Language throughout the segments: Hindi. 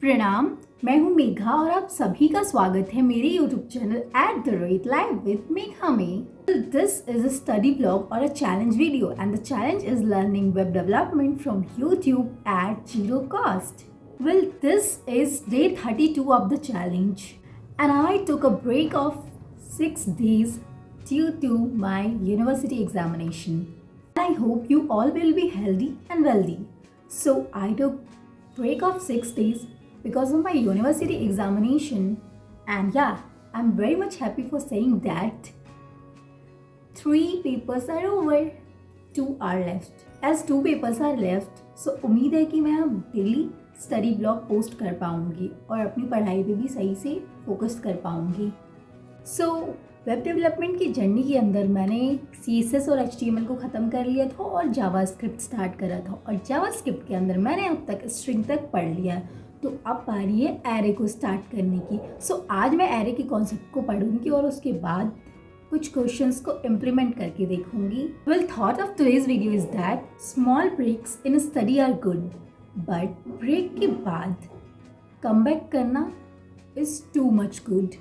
प्रणाम, मैं हूं मेघा और आप सभी का स्वागत है मेरे YouTube channel @live with Megha में। This is a study vlog or a challenge video and the challenge is learning web development from YouTube at zero cost. Well, this is day 32 of the challenge and I took a break of 6 days due to my university examination. I hope you all will be healthy and wealthy. So I took break of 6 days because of my university examination, and yeah, I'm very much happy for saying that 3 papers are over, 2 are left. As 2 papers are left, so उम्मीद है कि मैं अब डेली स्टडी ब्लॉग पोस्ट कर पाऊंगी और अपनी पढ़ाई पे भी सही से फोकस कर पाऊंगी। सो वेब डेवलपमेंट की जर्नी के अंदर मैंने CSS और HTML को ख़त्म कर लिया था और जावास्क्रिप्ट स्टार्ट करा था और जावास्क्रिप्ट के अंदर मैंने अब तक स्ट्रिंग तक पढ़ लिया है। तो अब बारी है एरे को स्टार्ट करने की। सो आज मैं एरे के कॉन्सेप्ट को पढ़ूंगी और उसके बाद कुछ क्वेश्चंस को इम्प्लीमेंट करके देखूंगी। Well, thought of today's video is that small breaks in study are good, but break के बाद कम बैक करना is too much good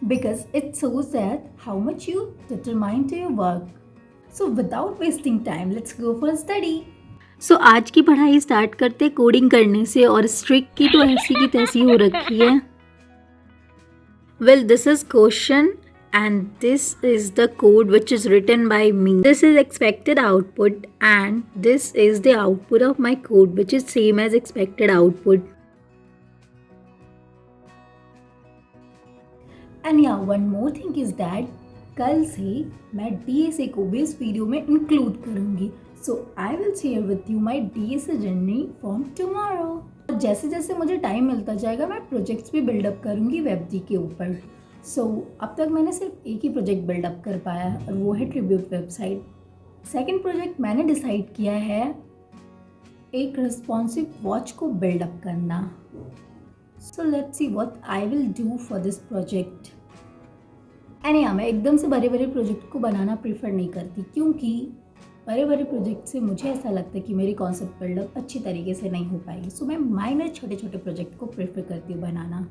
because it shows that how much you determine to your work. So without wasting time, let's go for a study. So आज की पढ़ाई स्टार्ट करते कोडिंग करने से, और स्ट्रिक की तो ऐसी की तैसी हो रखी है। Well, this is question and this is the code which is written by me. This is expected output and this is the output of my code which is same as expected output. And या one more thing is that कल से मैं DSA को भी इस वीडियो में इंक्लूड करूँगी। So I will share with you my DSA journey from tomorrow. जैसे जैसे मुझे टाइम मिलता जाएगा मैं प्रोजेक्ट्स भी बिल्डअप करूँगी वेब के ऊपर। सो अब तक मैंने सिर्फ एक ही प्रोजेक्ट बिल्डअप कर पाया और वो है ट्रिब्यूट वेबसाइट। सेकेंड प्रोजेक्ट मैंने डिसाइड किया है एक रिस्पॉन्सिव वॉच को बिल्डअप करना। So let's see what I will do for this project. And या मैं एकदम से बड़े बड़े प्रोजेक्ट को बनाना प्रीफर नहीं करती, क्योंकि बड़े बड़े प्रोजेक्ट से मुझे ऐसा लगता है कि मेरी कॉन्सेप्ट बिल्डअप अच्छी तरीके से नहीं हो पाएगी। सो मैं माइनर छोटे छोटे प्रोजेक्ट को प्रेफर करती हूँ बनाना।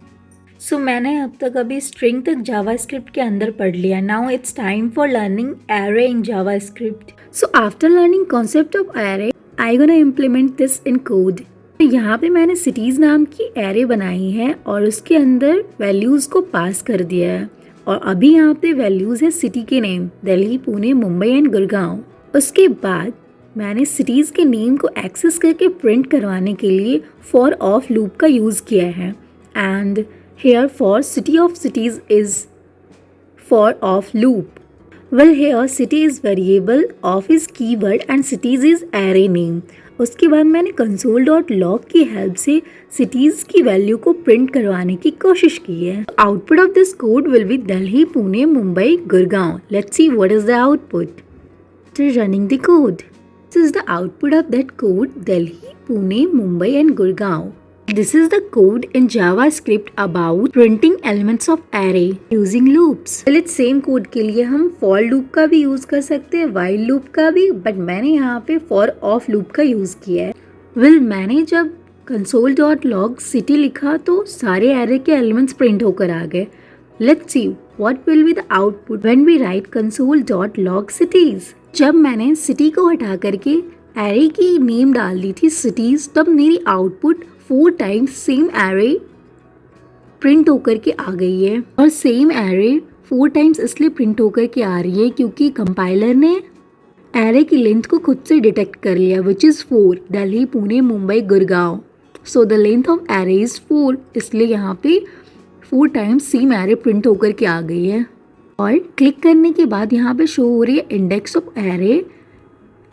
सो मैंने अब तक अभी स्ट्रिंग तक जावास्क्रिप्ट के अंदर पढ़ लिया। Now it's time for learning array in JavaScript. So after learning concept of array I gonna implement this in code. यहाँ पे मैंने सिटीज़ नाम की एरे बनाई है और उसके अंदर वैल्यूज़ को पास कर दिया है, और अभी यहाँ पे वैल्यूज़ है सिटी के नेम दिल्ली, पुणे, मुंबई एंड गुड़गांव। उसके बाद मैंने सिटीज़ के नेम को एक्सेस करके प्रिंट करवाने के लिए फॉर ऑफ लूप का यूज़ किया है। And here for city of cities is for of loop. Well, here city is variable, of is keyword and cities is array name. उसके बाद मैंने console.log की हेल्प से सिटीज़ की वैल्यू को प्रिंट करवाने की कोशिश की है। Output of this code will be Delhi, Pune, Mumbai, Gurgaon. Let's see what is the output. Running the code, this is the output of that code Delhi, Pune, Mumbai and Gurgaon. This is the code in JavaScript about printing elements of array using loops. Well, it's same code के लिए हम for loop का भी यूज़ कर सकते हैं, while loop का भी, बट मैंने यहाँ पे for of loop का यूज़ किया है। Well, मैंने जब console.log city लिखा तो सारे array के elements प्रिंट होकर आ गए। Let's see what will be the output when we write console.log cities. जब मैंने city को हटा करके array की नेम डाल दी थी cities, तब मेरी output 4 times same array print होकर के आ गई है। और सेम एरे 4 टाइम्स इसलिए प्रिंट होकर के आ रही है क्योंकि कंपाइलर ने एरे की लेंथ को खुद से डिटेक्ट कर लिया, which is 4, Delhi, Pune, Mumbai, Gurgaon. So the length of array is 4, इसलिए यहाँ पे 4 टाइम्स सेम एरे प्रिंट होकर के आ गई है। और क्लिक करने के बाद यहाँ पे शो हो रही है index of array,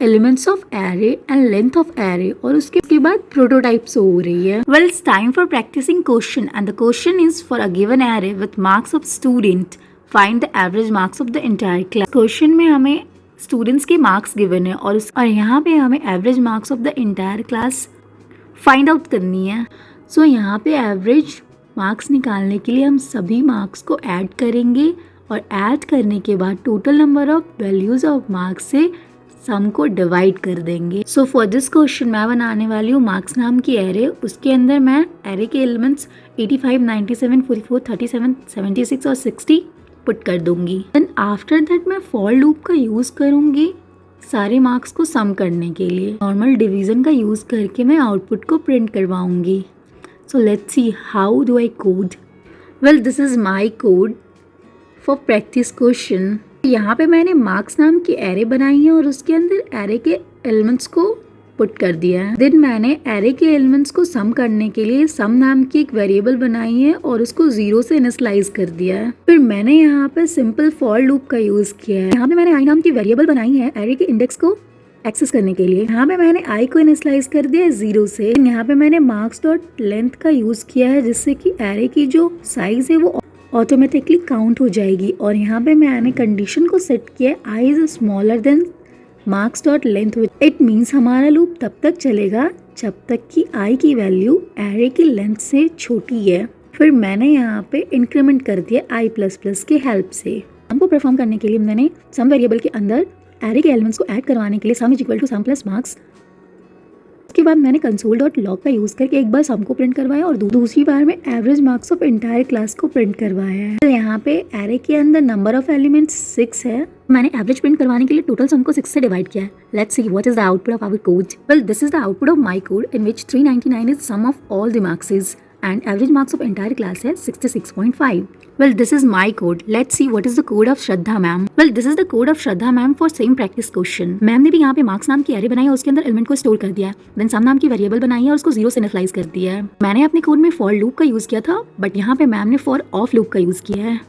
elements of array and length of array, और उसके बाद प्रोटोटाइप्स हो रही है। Well, it's time for practicing question and the question is for a given array with marks of student, find the average marks of the entire class. Question में हमें स्टूडेंट्स के मार्क्स गिवन है और यहाँ पे हमें average marks of the entire class find out करनी है। सो यहाँ पे एवरेज मार्क्स निकालने के लिए हम सभी मार्क्स को ऐड करेंगे और ऐड करने के बाद total number of values of marks से सम को डिवाइड कर देंगे। सो फॉर दिस क्वेश्चन मैं बनाने वाली हूँ मार्क्स नाम की एरे। उसके अंदर मैं एरे के एलिमेंट्स 85, 97, 44, 37, 76 और 60 पुट कर दूंगी। देन आफ्टर दैट मैं फॉर लूप का यूज करूंगी सारे मार्क्स को सम करने के लिए। नॉर्मल डिवीजन का यूज करके मैं आउटपुट को प्रिंट करवाऊंगी। So let's see how do I code. Well this is my code for practice question. यहाँ पे मैंने मार्क्स नाम की एरे बनाई है और उसके अंदर एरे के एलिमेंट्स को पुट कर दिया है। देन मैंने एरे के एलिमेंट्स को सम करने के लिए सम नाम की एक वेरिएबल बनाई है और उसको 0 से इनिशियलाइज कर दिया है। फिर मैंने यहाँ पे सिंपल फॉर लूप का यूज किया है। यहाँ पे मैंने आई नाम की वेरिएबल बनाई है एरे के इंडेक्स को एक्सेस करने के लिए। यहाँ पे मैंने आई को इनिशियलाइज कर दिया है 0 से। यहाँ पे मैंने मार्क्स डॉट लेंथ का यूज किया है जिससे कि एरे की जो साइज है वो ऑटोमेटिकली काउंट हो जाएगी। और यहाँ पे मैंने कंडीशन को सेट किया i is smaller than marks dot length. It means हमारा लूप तब तक चलेगा जब तक कि आई की वैल्यू एरे की लेंथ से छोटी है। फिर मैंने यहाँ पे इंक्रीमेंट कर दिया आई प्लस प्लस के हेल्प से। हमको परफॉर्म करने के लिए मैंने सम वेरिएबल के अंदर एरे के एलिमेंट्स को ऐड करवाने के लिए sum is equal to sum plus marks. उसके बाद मैंने कंसोल डॉट लॉग का यूज करके एक बार सम को प्रिंट करवाया और दूसरी बार में average marks of entire class को प्रिंट करवाया है। तो यहाँ पे एरे के अंदर नंबर ऑफ एलिमेंट्स 6 है। मैंने एवरेज प्रिंट करवाने के लिए टोटल सम को 6 से डिवाइड किया है। Let's see what is the output of our code. Well this is the output of my code in which 399 is sum of all the marks and average marks of entire class है 66.5. Well, this is my code. Let's see what is the code of Shraddha ma'am. Well, this is the code of Shraddha ma'am for same practice question. Ma'am ने भी यहाँ पे मार्क्स नाम की एरे बनाई है, उसके अंदर एलिमेंट को स्टोर कर दिया है। देन सम नाम की वेरिएबल बनाई है और उसको 0 से इनिशियलाइज कर दिया है। मैंने अपने कोड में फॉर लूप का यूज किया था बट यहाँ पे मैम ने फॉर ऑफ लूप का यूज किया है।